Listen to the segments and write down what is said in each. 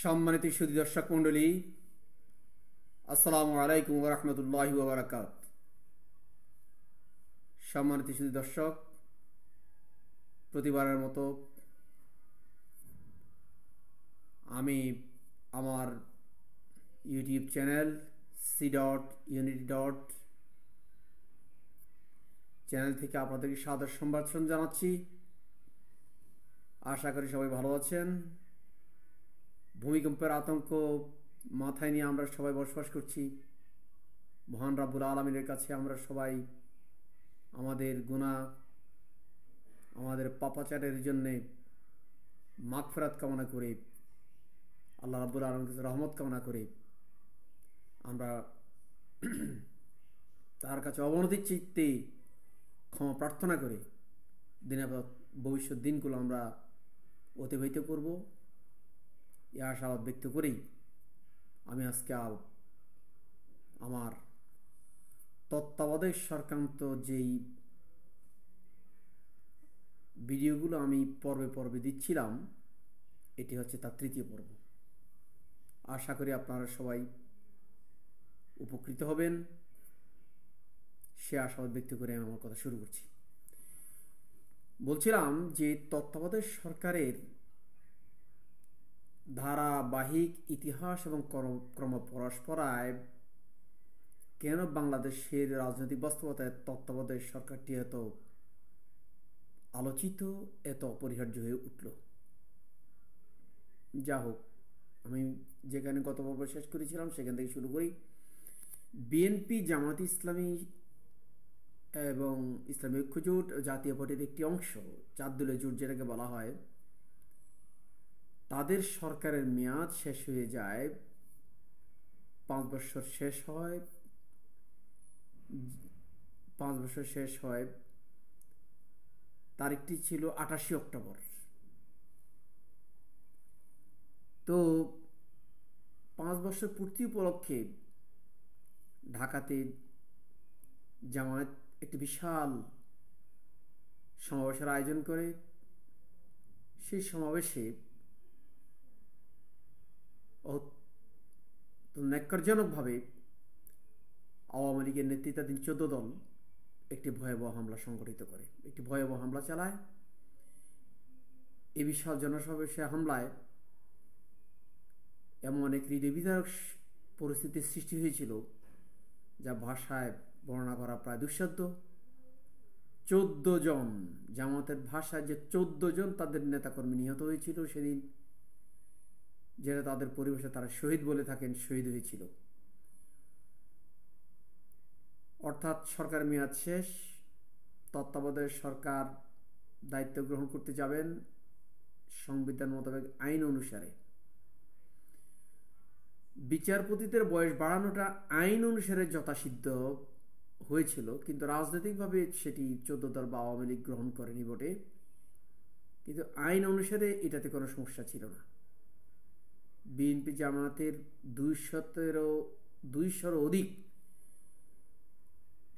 সম্মানিত সুধী দর্শক মণ্ডলী, আসসালামু আলাইকুম ওয়া রাহমাতুল্লাহি ওয়া বারাকাতুহু। সম্মানিত সুধী দর্শক, প্রতিবারের মতো আমি আমার ইউটিউব চ্যানেল c.unity. চ্যানেল থেকে আপনাদেরকে সাদর সম্ভাষণ জানাচ্ছি। আশা করি সবাই ভালো আছেন। ভূমিকম্পের আতঙ্ক মাথায় নিয়ে আমরা সবাই বসবাস করছি। মহান রাব্বুল আলামিনের কাছে আমরা সবাই আমাদের গুনাহ, আমাদের পাপাচারের জন্যে মাগফিরাত কামনা করে, আল্লাহ রাব্বুল আলামিনের কাছে রহমত কামনা করে আমরা তার কাছে অবনতির চিত্তে ক্ষমা প্রার্থনা করে ভবিষ্যৎ দিনগুলো আমরা অতিবাহিত করব, এ আশাবাদ ব্যক্ত করেই আমি আজকে আমার তত্ত্বাবধায়ক সংক্রান্ত যেই ভিডিওগুলো আমি পর্বে পর্বে দিচ্ছিলাম, এটি হচ্ছে তার তৃতীয় পর্ব। আশা করি আপনারা সবাই উপকৃত হবেন, সে আশাবাদ ব্যক্ত করে আমি আমার কথা শুরু করছি। বলছিলাম যে তত্ত্বাবধায়ক সরকারের ধারাবাহিক ইতিহাস এবং ক্রমপরস্পরায় কেন বাংলাদেশের রাজনৈতিক বাস্তবতায় তত্ত্বাবধায়ক সরকারটি এত আলোচিত, এত অপরিহার্য হয়ে উঠল। যা হোক, আমি যেখানে গত পর্ব শেষ করেছিলাম সেখান থেকে শুরু করি। বিএনপি, জামায়াতে ইসলামী এবং ইসলামী ঐক্যজোট জাতীয় পার্টির একটি অংশ, 4 দলীয় জোট যেটাকে বলা হয়, তাদের সরকারের মেয়াদ শেষ হয়ে যায়, 5 বছর শেষ হয়। 5 বছর শেষ হয়, তারিখটি ছিল 28 অক্টোবর। তো 5 বছর পূর্তি উপলক্ষে ঢাকাতে জামায়াত একটি বিশাল সমাবেশের আয়োজন করে। সেই সমাবেশে ন্যাক্কারজনকভাবে আওয়ামী লীগের নেতৃত্বাধীন 14 দল একটি ভয়াবহ হামলা সংগঠিত করে, একটি ভয়াবহ হামলা চালায়। এই বিশাল জনসমাবেশে হামলায় এমন এক হৃদয়বিদারক পরিস্থিতির সৃষ্টি হয়েছিল যা ভাষায় বর্ণনা করা প্রায় দুঃসাধ্য। 14 জন, জামাতের ভাষায় যে 14 জন তাদের নেতাকর্মী নিহত হয়েছিল সেদিন, যেটা তাদের পরিবেশে তারা শহীদ বলে থাকেন, শহীদ হয়েছিল। অর্থাৎ সরকার মেয়াদ শেষ, তত্ত্বাবধায়ক সরকার দায়িত্ব গ্রহণ করতে যাবেন সংবিধান মোতাবেক আইন অনুসারে। বিচারপতিদের বয়স বাড়ানোটা আইন অনুসারে যথাসিদ্ধ হয়েছিল, কিন্তু রাজনৈতিকভাবে সেটি 14 দল বা আওয়ামী লীগ গ্রহণ করেনি বটে, কিন্তু আইন অনুসারে এটাতে কোনো সমস্যা ছিল না। বিএনপি জামায়াতের 200-এরও অধিক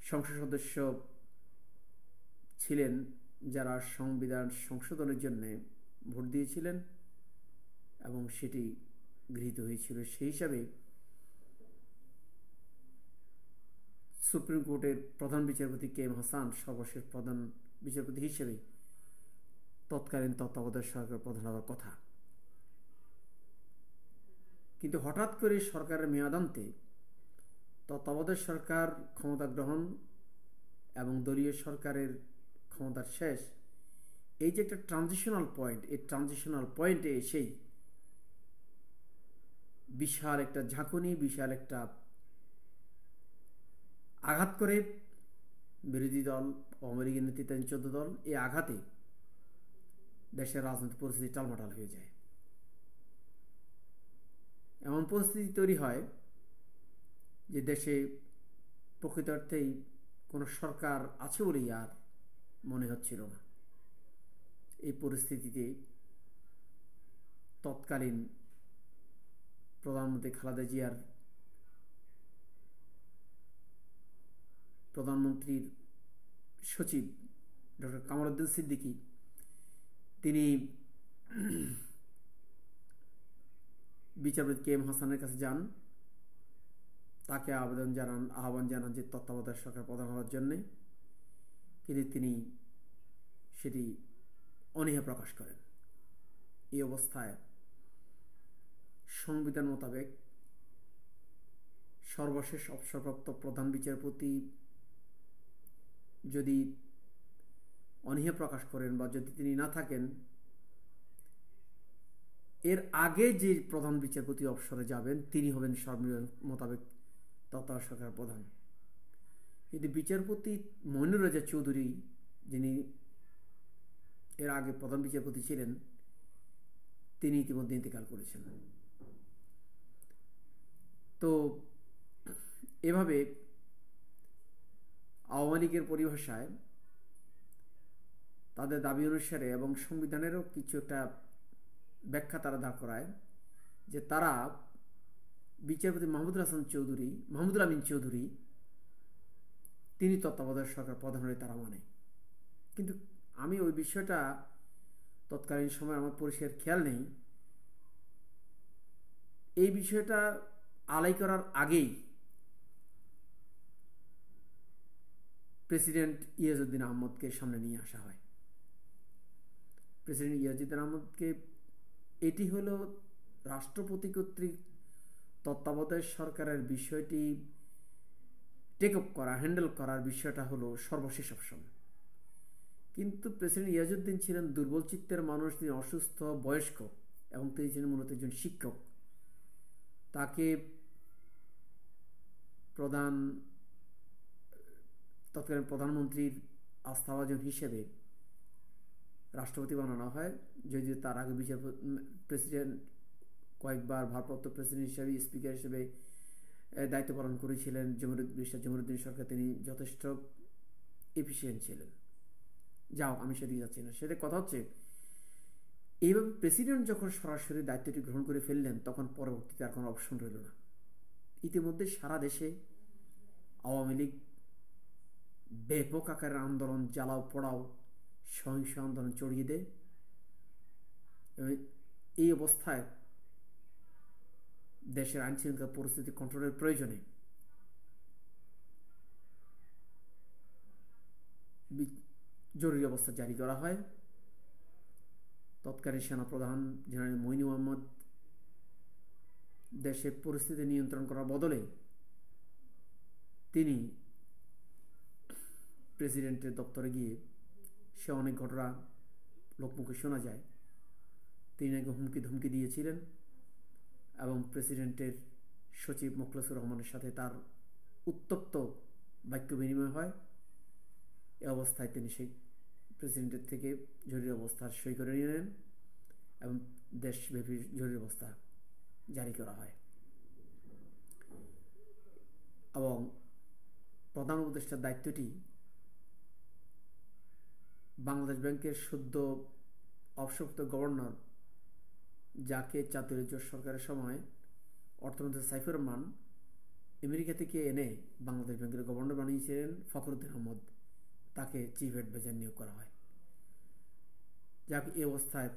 সংসদ সদস্য ছিলেন যারা সংবিধান সংশোধনের জন্য ভোট দিয়েছিলেন এবং সেটি গৃহীত হয়েছিল। সেই হিসাবে সুপ্রিম কোর্টের প্রধান বিচারপতি KM হাসান সর্বশেষ প্রধান বিচারপতি হিসেবে তৎকালীন তত্ত্বাবধায়ক সরকার প্রধান হওয়ার কথা। কিন্তু হঠাৎ করে সরকারের মেয়াদান্তে তত্ত্বাবধায়ক সরকার ক্ষমতা গ্রহণ এবং দলীয় সরকারের ক্ষমতার শেষ, এই যে একটা ট্রানজিশনাল পয়েন্ট, এই ট্রানজিশনাল পয়েন্টে এসেই বিশাল একটা ঝাঁকুনি, বিশাল একটা আঘাত করে বিরোধী দল, আওয়ামী লীগের নেতৃত্বাধীন 14 দল। এই আঘাতে দেশের রাজনৈতিক পরিস্থিতি টালমাটাল হয়ে যায়। এমন পরিস্থিতি তৈরি হয় যে দেশে প্রকৃত অর্থেই কোনো সরকার আছে বলেই আর মনে হচ্ছিল না। এই পরিস্থিতিতে তৎকালীন প্রধানমন্ত্রী খালেদা জিয়ার, প্রধানমন্ত্রীর সচিব ডক্টর কামারউদ্দিন সিদ্দিকী, তিনি বিচারপতি কে এম হাসানের কাছে যান, তাকে আহ্বান জানান যে তত্ত্বাবধায়ক সরকার প্রধান হওয়ার জন্যে, কিন্তু তিনি সেটি অনীহা প্রকাশ করেন। এই অবস্থায় সংবিধান মোতাবেক সর্বশেষ অবসরপ্রাপ্ত প্রধান বিচারপতি যদি অনীহা প্রকাশ করেন বা যদি তিনি না থাকেন, এর আগে যে প্রধান বিচারপতি অবসরে যাবেন তিনি হবেন সংবিধান মোতাবেক তত্ত্বাবধায়ক সরকার প্রধান। কিন্তু বিচারপতি মইনুর রেজা চৌধুরী, যিনি এর আগে প্রধান বিচারপতি ছিলেন, তিনি ইতিমধ্যে ইন্তেকাল করেছেন। তো এভাবে আওয়ামী লীগের পরিভাষায় তাদের দাবি অনুসারে এবং সংবিধানেরও কিছু একটা ব্যাখ্যা তারা দাঁড় করায় যে তারা বিচারপতি মাহমুদুল আমিন চৌধুরী তিনি তত্ত্বাবধায়ক সরকার প্রধান হয়ে তারা মানে। কিন্তু আমি ওই বিষয়টা তৎকালীন সময় আমার পরিষ্কার খেয়াল নেই। এই বিষয়টা আলাই করার আগেই প্রেসিডেন্ট ইয়াজউদ্দিন আহমদকে সামনে নিয়ে আসা হয়। প্রেসিডেন্ট ইয়াজউদ্দিন আহমদকে, এটি হলো রাষ্ট্রপতি কর্তৃক তত্ত্বাবধায়ক সরকারের বিষয়টি টেক আপ করা, হ্যান্ডেল করার বিষয়টা হলো সর্বশেষ অপশন। কিন্তু প্রেসিডেন্ট ইয়াজউদ্দিন ছিলেন দুর্বল চিত্তের মানুষ, তিনি অসুস্থ, বয়স্ক এবং তিনি ছিলেন মূলত একজন শিক্ষক। তাকে তৎকালীন প্রধানমন্ত্রীর আস্থাভাজন হিসেবে রাষ্ট্রপতি বানানো হয়, যদিও তার আগে প্রেসিডেন্ট কয়েকবার ভারপ্রাপ্ত প্রেসিডেন্ট হিসেবে, স্পিকার হিসেবে দায়িত্ব পালন করেছিলেন জমিরুদ্দিন সরকার। তিনি যথেষ্ট এফিসিয়েন্ট ছিলেন। যাও, আমি সেদিকে যাচ্ছি না। সেটা কথা হচ্ছে, এইভাবে প্রেসিডেন্ট যখন সরাসরি দায়িত্বটি গ্রহণ করে ফেললেন, তখন পরবর্তীতে আর কোনো অপশন রইল না। ইতিমধ্যে সারা দেশে আওয়ামী লীগ ব্যাপক আকারের আন্দোলন, জ্বালাও পোড়াও, সহিংস আন্দোলন চড়িয়ে দেয়। এবং এই অবস্থায় দেশের আইনশৃঙ্খলা পরিস্থিতি কন্ট্রোলের প্রয়োজনে জরুরি অবস্থা জারি করা হয়। তৎকালীন সেনাপ্রধান জেনারেল মঈন মোহাম্মদ দেশের পরিস্থিতি নিয়ন্ত্রণ করার বদলে তিনি প্রেসিডেন্টের দপ্তরে গিয়ে, সে অনেক ঘটনা লোকমুখে শোনা যায়, তিনি নাকি হুমকি ধমকি দিয়েছিলেন এবং প্রেসিডেন্টের সচিব মোখলেসুর রহমানের সাথে তার উত্তপ্ত বাক্য বিনিময় হয়। এ অবস্থায় তিনি সেই প্রেসিডেন্টের থেকে জরুরি অবস্থার সই করে নিয়ে নেন এবং দেশব্যাপী জরুরি অবস্থা জারি করা হয়। এবং প্রধান উপদেষ্টার দায়িত্বটি বাংলাদেশ ব্যাংকের সদ্য অবসরপ্রাপ্ত গভর্নর, যাকে জাতীয় জোট সরকারের সময় অর্থমন্ত্রী সাইফুর রহমান আমেরিকা থেকে এনে বাংলাদেশ ব্যাংকের গভর্নর বানিয়েছিলেন ফখরুদ্দিন আহমদ, তাকে চিফ অ্যাডভাইজার নিয়োগ করা হয়। যাকে এই অবস্থায়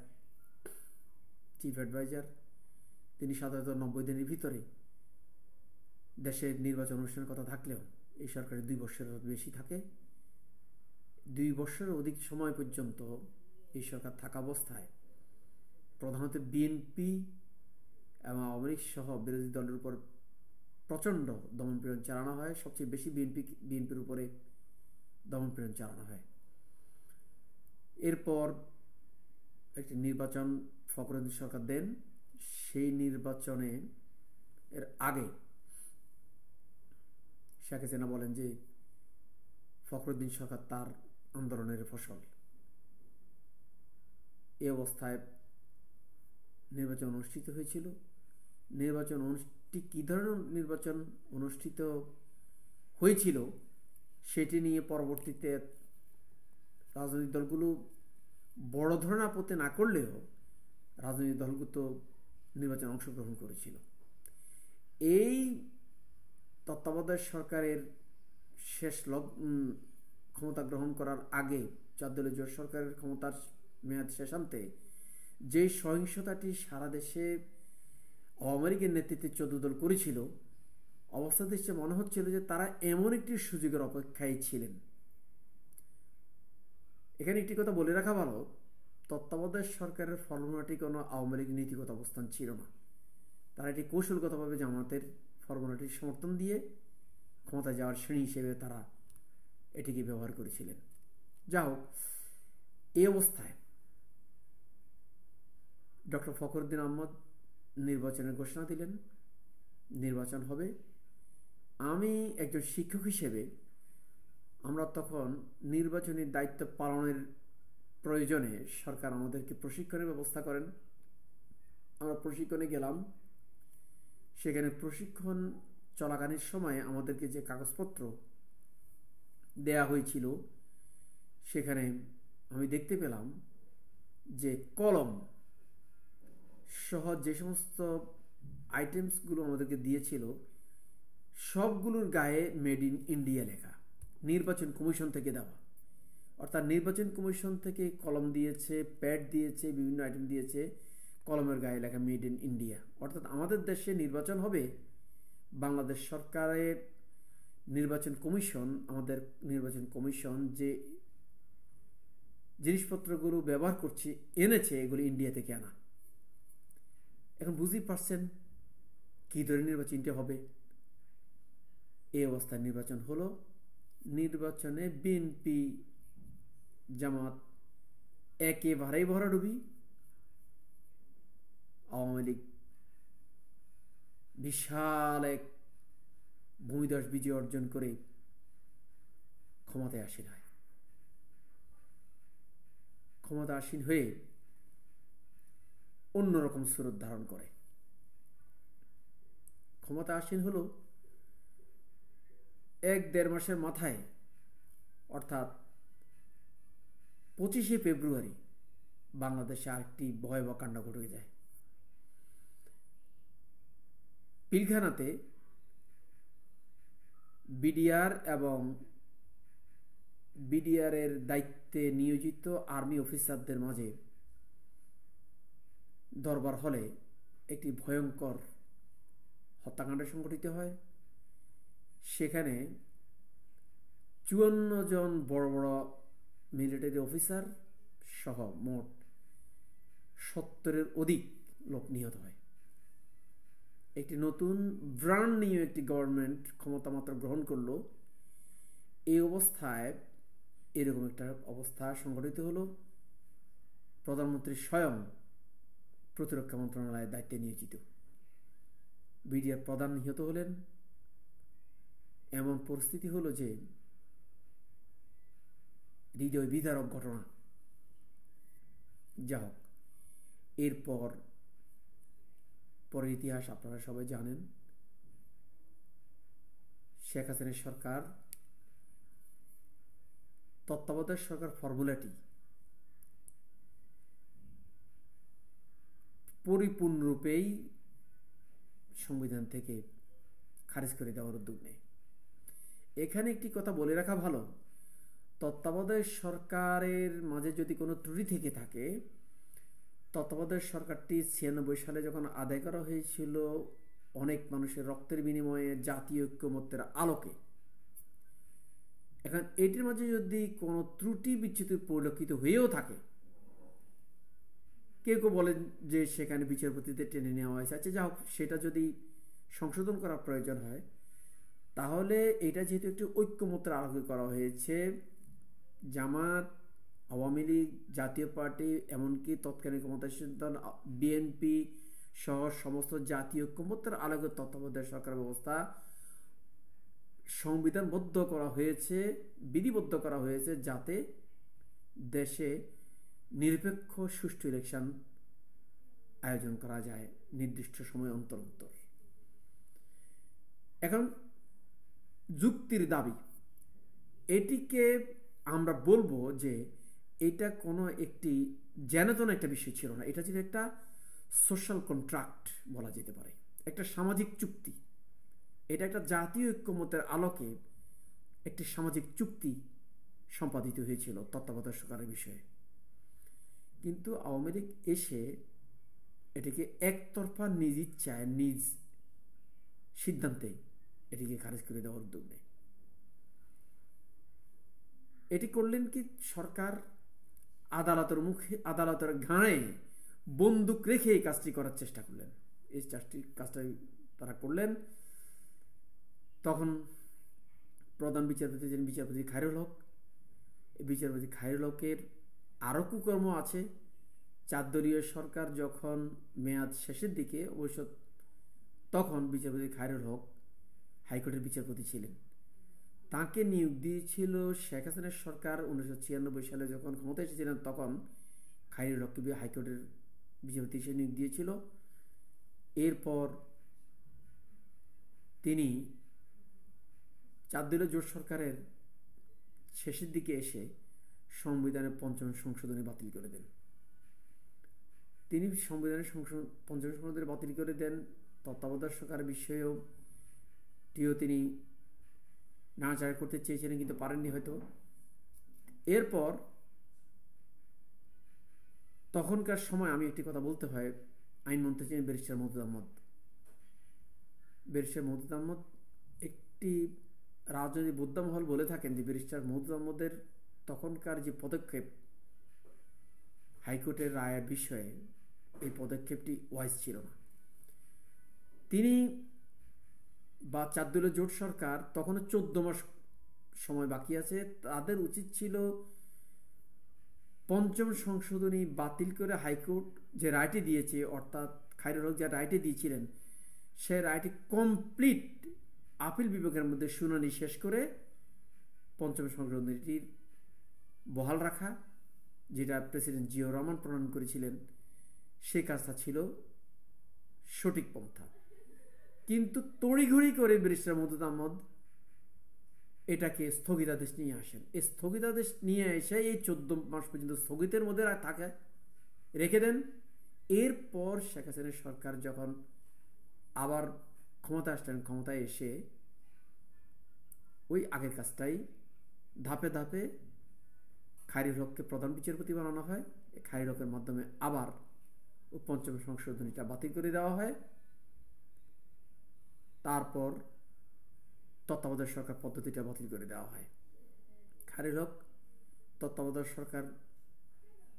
চিফ অ্যাডভাইজার, তিনি সাধারণত 90 দিনের ভিতরে দেশের নির্বাচন অনুষ্ঠানের কথা থাকলেও এই সরকারের 2 বছরের বেশি থাকে। 2 বছরের অধিক সময় পর্যন্ত এই সরকার থাকা অবস্থায় প্রধানত বিএনপি এবং আওয়ামী লীগ সহ বিরোধী দলের উপর প্রচণ্ড দমনপীড়ন চালানো হয়। সবচেয়ে বেশি বিএনপির উপরে দমনপীড়ন চালানো হয়। এরপর একটি নির্বাচন ফখরুদ্দিন সরকার দেন। সেই নির্বাচনে এর আগে শেখ হাসিনা বলেন যে ফখরুদ্দিন সরকার তার আন্দোলনের ফসল। এই অবস্থায় নির্বাচন অনুষ্ঠিত হয়েছিল। কী ধরনের নির্বাচন অনুষ্ঠিত হয়েছিল সেটি নিয়ে পরবর্তীতে রাজনৈতিক দলগুলো বড় ধরনের আপত্তি না করলেও রাজনৈতিক দলগুলো তো নির্বাচনে অংশগ্রহণ করেছিল। এই তত্ত্বাবধায়ক সরকারের শেষ ক্ষমতা গ্রহণ করার আগে জাতীয় জোট সরকারের ক্ষমতার মেয়াদ শেষান্তে যে সহিংসতাটি সারা দেশে আওয়ামী লীগের নেতৃত্বে 14 দল করেছিল, অবস্থা দৃষ্টে মনে হচ্ছিল যে তারা এমন একটি সুযোগের অপেক্ষায় ছিলেন। এখানে একটি কথা বলে রাখা ভালো, তত্ত্বাবধায়ক সরকারের ফর্মুলাটি কোনো আওয়ামী লীগ নীতিগত অবস্থান ছিল না। তারা এটি কৌশলগতভাবে জামাতের ফর্মুলাটির সমর্থন দিয়ে ক্ষমতায় যাওয়ার শ্রেণী হিসেবে তারা এটিকে ব্যবহার করেছিলেন। যা হোক, এই অবস্থায় ডক্টর ফখরুদ্দিন আহমদ নির্বাচনের ঘোষণা দিলেন, নির্বাচন হবে। আমি একজন শিক্ষক হিসেবে আমরা তখন নির্বাচনী দায়িত্ব পালনের প্রয়োজনে সরকার আমাদেরকে প্রশিক্ষণের ব্যবস্থা করেন। আমরা প্রশিক্ষণে গেলাম। সেখানে প্রশিক্ষণ চলাকালীন সময়ে আমাদেরকে যে কাগজপত্র দেয়া হয়েছিল, সেখানে আমি দেখতে পেলাম যে কলম সহ যে সমস্ত আইটেমসগুলো আমাদেরকে দিয়েছিল সবগুলোর গায়ে মেড ইন ইন্ডিয়া লেখা, নির্বাচন কমিশন থেকে দেওয়া। অর্থাৎ নির্বাচন কমিশন থেকে কলম দিয়েছে, প্যাড দিয়েছে, বিভিন্ন আইটেম দিয়েছে, কলমের গায়ে লেখা মেড ইন ইন্ডিয়া। অর্থাৎ আমাদের দেশে নির্বাচন হবে, বাংলাদেশ সরকারের নির্বাচন কমিশন, আমাদের নির্বাচন কমিশন যে জিনিসপত্রগুলো ব্যবহার করছে এনেছে এগুলো ইন্ডিয়া থেকে আনা। এখন বুঝতেই পারছেন কী ধরনের নির্বাচনটা হবে। এই অবস্থায় নির্বাচন হলো। নির্বাচনে বিএনপি জামাত একেবারেই ভরাডুবি। আওয়ামী লীগ বিশাল এক ভূমিধস বিজয় অর্জন করে ক্ষমতায় আসীন হয়। ক্ষমতা আসীন হয়ে অন্যরকম স্বরূপ ধারণ করে। ক্ষমতা আসীন হলো 1-1.5 মাসের মাথায়, অর্থাৎ 25শে ফেব্রুয়ারি বাংলাদেশে আরেকটি ভয়াবহ কাণ্ড ঘটে যায়। পিলখানাতে বিডিআর এবং বিডিআরের দায়িত্বে নিয়োজিত আর্মি অফিসারদের মাঝে দরবার হলে একটি ভয়ঙ্কর হত্যাকাণ্ড সংঘটিত হয়। সেখানে 54 জন বড় বড় মিলিটারি অফিসার সহ মোট 70-এর অধিক লোক নিহত হয়। একটি নতুন ব্র্যান্ড নিউ একটি গভর্নমেন্ট ক্ষমতা মাত্র গ্রহণ করলো। এই অবস্থায় এরকম একটা অবস্থা সংঘটিত হলো। প্রধানমন্ত্রী স্বয়ং প্রতিরক্ষা মন্ত্রণালয়ের দায়িত্বে নিয়োজিত, বিডিআর প্রধান নিহত হলেন। এমন পরিস্থিতি হলো যে হৃদয় বিদারক ঘটনা। যা হোক, এরপর পরের ইতিহাস আপনারা সবাই জানেন। শেখ হাসিনার সরকার, তত্ত্বাবধায়ক সরকার ফর্মুলাটি পরিপূর্ণরূপেই সংবিধান থেকে খারিজ করে দেওয়ার উদ্যোগ নেয়। এখানে একটি কথা বলে রাখা ভালো, তত্ত্বাবধায়ক সরকারের মাঝে যদি কোনো ত্রুটি থেকে থাকে, তত্ত্বাবধায়ক সরকারটি 96 সালে যখন আদায় করা হয়েছিল অনেক মানুষের রক্তের বিনিময়ে জাতীয় ঐক্যমত্যের আলোকে, এখন এটির মাঝে যদি কোনো ত্রুটি বিচ্যুতি পরিলক্ষিত হয়েও থাকে, কেউ কেউ বলেন যে সেখানে বিচারপতিদের টেনে নেওয়া হয়েছে, আচ্ছা যা হোক, সেটা যদি সংশোধন করার প্রয়োজন হয়, তাহলে এটা যেহেতু একটি ঐক্যমত্যের আলোকে করা হয়েছে, জামাত, আওয়ামী লীগ, জাতীয় পার্টি, এমনকি তৎকালীন ক্ষমতাসীন দল বিএনপি সহ সমস্ত জাতীয় ঐক্যমত্যের আলোকে তত্ত্বাবধায়ক সরকার ব্যবস্থা সংবিধানবদ্ধ করা হয়েছে, বিধিবদ্ধ করা হয়েছে, যাতে দেশে নিরপেক্ষ সুষ্ঠু ইলেকশন আয়োজন করা যায় নির্দিষ্ট সময় অন্তর অন্তর। এখন যুক্তির দাবি, এটিকে আমরা বলবো যে এটা কোনো একটি যেনতেন একটা বিষয় ছিল না, এটা ছিল একটা সোশ্যাল কন্ট্রাক্ট বলা যেতে পারে, একটা সামাজিক চুক্তি। এটা একটা জাতীয় ঐক্যমত্যের আলোকে একটি সামাজিক চুক্তি সম্পাদিত হয়েছিল তত্ত্বাবধায়ক সরকারের বিষয়ে। কিন্তু আওয়ামী লীগ এসে এটিকে একতরফা নিজ ইচ্ছায় নিজ সিদ্ধান্তে এটিকে খারিজ করে দেওয়ার উদ্যোগ নেয়। এটি করলেন কি সরকার আদালতের মুখে, আদালতের ঘাড়ে বন্দুক রেখে এই কাজটি করার চেষ্টা করলেন। এই কাজটা তারা করলেন। তখন প্রধান বিচারপতি ছিলেন বিচারপতি খায়রুল হক। এই বিচারপতি খায়রুল হকের আরও কুকর্ম আছে। 4 দলীয় সরকার যখন মেয়াদ শেষের দিকে, অবশ্য তখন বিচারপতি খায়রুল হক হাইকোর্টের বিচারপতি ছিলেন। তাকে নিয়োগ দিয়েছিল শেখ হাসিনার সরকার 1996 সালে যখন ক্ষমতায় এসেছিলেন, তখন খায়রুল হককে হাইকোর্টের বিচারপতি হিসেবে নিয়োগ দিয়েছিল। এরপর তিনি 4 দলীয় জোট সরকারের শেষের দিকে এসে সংবিধানের 5ম সংশোধনী বাতিল করে দেন। তিনি সংবিধানের 5ম সংশোধনী বাতিল করে দেন। তত্ত্বাবধায়ক সরকার বিষয়েও তিনি নাড়াচাড়া করতে চেয়েছিলেন, কিন্তু পারেননি হয়তো। এরপর তখনকার সময় আমি একটি কথা বলতে হয়, আইনমন্ত্রী ছিলেন ব্যারিস্টার মওদুদ আহমদ। ব্যারিস্টার মওদুদ আহমদ একটি রাজনৈতিক বোদ্ধামহল বলে থাকেন যে ব্যারিস্টার মওদুদ আহমদের তখনকার যে পদক্ষেপ হাইকোর্টের রায়ের বিষয়ে, এই পদক্ষেপটি ওয়াইজ ছিল না। তিনি বা 4 দলীয় জোট সরকার, তখনও 14 মাস সময় বাকি আছে, তাদের উচিত ছিল 5ম সংশোধনী বাতিল করে হাইকোর্ট যে রায়টি দিয়েছে, অর্থাৎ খায়রুল হক যে রায়টি দিয়েছিলেন, সে রায়টি কমপ্লিট আপিল বিভাগের মধ্যে শুনানি শেষ করে 5ম সংশোধনীটির বহাল রাখা, যেটা প্রেসিডেন্ট জিয়াউর রহমান প্রণয়ন করেছিলেন, সে কাজটা ছিল সঠিক পন্থা। কিন্তু তড়িঘড়ি করে ব্যারিস্টার মওদুদ আহমদ এটাকে স্থগিতাদেশ নিয়ে আসেন। এই স্থগিতাদেশ নিয়ে এসে এই 14 মাস পর্যন্ত স্থগিতের মধ্যে থাকে রেখে দেন। এরপর শেখ হাসিনার সরকার যখন আবার ক্ষমতায় আসলেন, ক্ষমতায় এসে ওই আগের কাজটাই ধাপে ধাপে খায়রুল হককে প্রধান বিচারপতি বানানো হয়। খায়রুল হকের মাধ্যমে আবার ওই 5ম সংশোধনীটা বাতিল করে দেওয়া হয়। তারপর তত্ত্বাবধায়ক সরকার পদ্ধতিটা বাতিল করে দেওয়া হয়। খায়রুল হক তত্ত্বাবধায়ক সরকার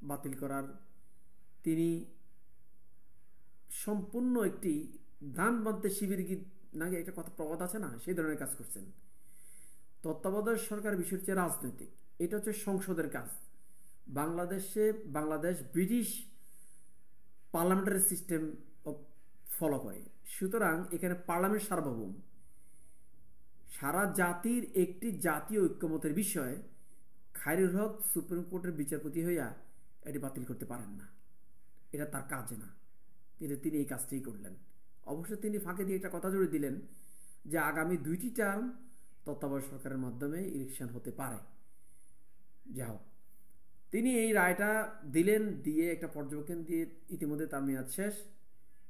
বাতিল করার, তিনি সম্পূর্ণ একটি ধান বানতে শিবির গীত নাকি একটা কথা প্রবাদ আছে না, সেই ধরনের কাজ করছেন। তত্ত্বাবধায়ক সরকার বিষয় হচ্ছে রাজনৈতিক, এটা হচ্ছে সংসদের কাজ। Bangladesh British parliamentary system follow করে, সুতরাং এখানে পার্লামেন্ট সার্বভৌম। সারা জাতির একটি জাতীয় ঐক্যমতের বিষয়ে খায়রুল হক সুপ্রিম কোর্টের বিচারপতি হইয়া এটি বাতিল করতে পারেন না, এটা তার কাজ না। কিন্তু তিনি এই কাজটি করলেন। অবশ্য তিনি ফাঁকে দিয়ে একটা কথা জুড়ে দিলেন যে আগামী 2টি টার্ম তত্ত্বাবধায়ক সরকারের মাধ্যমে ইলেকশন হতে পারে। যা হোক, তিনি এই রায়টা দিলেন, দিয়ে একটা পর্যবেক্ষণ দিয়ে ইতিমধ্যে তার মেয়াদ শেষ,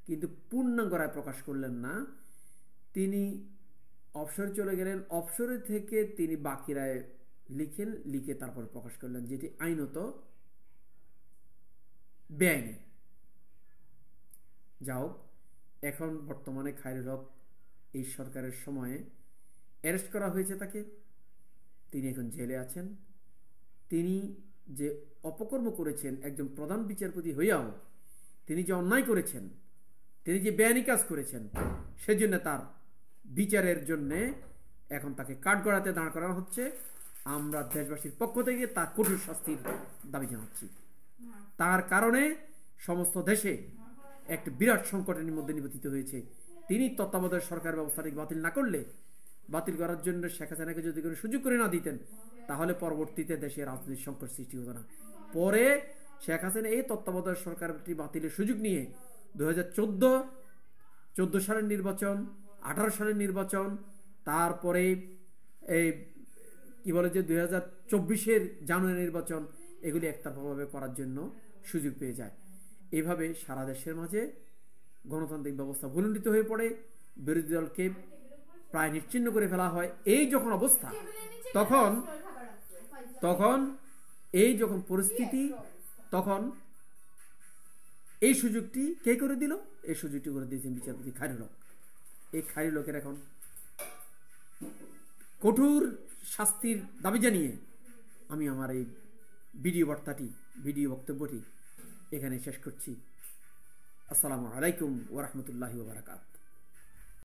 কিন্তু পূর্ণাঙ্গ রায় প্রকাশ করলেন না। তিনি অবসরে চলে গেলেন। অবসরে থেকে তিনি বাকি রায় লিখে তারপরে প্রকাশ করলেন, যেটি আইনত বেআইনি। যাও, এখন বর্তমানে খায়রুল হক এই সরকারের সময়ে অ্যারেস্ট করা হয়েছে তাকে, তিনি এখন জেলে আছেন। তিনি যে অপকর্ম করেছেন একজন প্রধান বিচারপতি হইয়াও, তিনি যে অন্যায় করেছেন, তিনি যে বেআইনি কাজ করেছেন, সেজন্য তার বিচারের জন্যে এখন তাকে কাঠগড়াতে দাঁড় করানো হচ্ছে। আমরা দেশবাসীর পক্ষ থেকে তার কঠোর শাস্তির দাবি জানাচ্ছি। তার কারণে সমস্ত দেশে একটা বিরাট সংকটের মধ্যে নিপতিত হয়েছে। তিনি তত্ত্বাবধায়ক সরকার ব্যবস্থাটিকে বাতিল না করলে, বাতিল করার জন্য শেখ হাসিনাকে যদি কোনো সুযোগ করে না দিতেন, তাহলে পরবর্তীতে দেশে রাজনৈতিক সংকট সৃষ্টি হতো না। পরে শেখ হাসিনা এই তত্ত্বাবধায়ক সরকারটি বাতিলের সুযোগ নিয়ে 2014 সালের নির্বাচন, 18 সালের নির্বাচন, তারপরে এই কি বলে যে 2024-এর জানুয়ারি নির্বাচন, এগুলি একতরফাভাবে করার জন্য সুযোগ পেয়ে যায়। এভাবে সারা দেশের মাঝে গণতান্ত্রিক ব্যবস্থা ভুলুণ্ঠিত হয়ে পড়ে, বিরোধী দলকে প্রায় নিশ্চিহ্ন করে ফেলা হয়। এই যখন অবস্থা, তখন এই যখন পরিস্থিতি, তখন এই সুযোগটি কে করে দিল? এই সুযোগটি করে দিয়েছেন বিচারপতি খায়রুল হক। এই খায়রুল হকের এখন কঠোর শাস্তির দাবি জানিয়ে আমি আমার এই ভিডিও বক্তব্যটি এখানে শেষ করছি। আসসালামু আলাইকুম ওয়া রাহমাতুল্লাহি ওয়া বারাকাতুহু।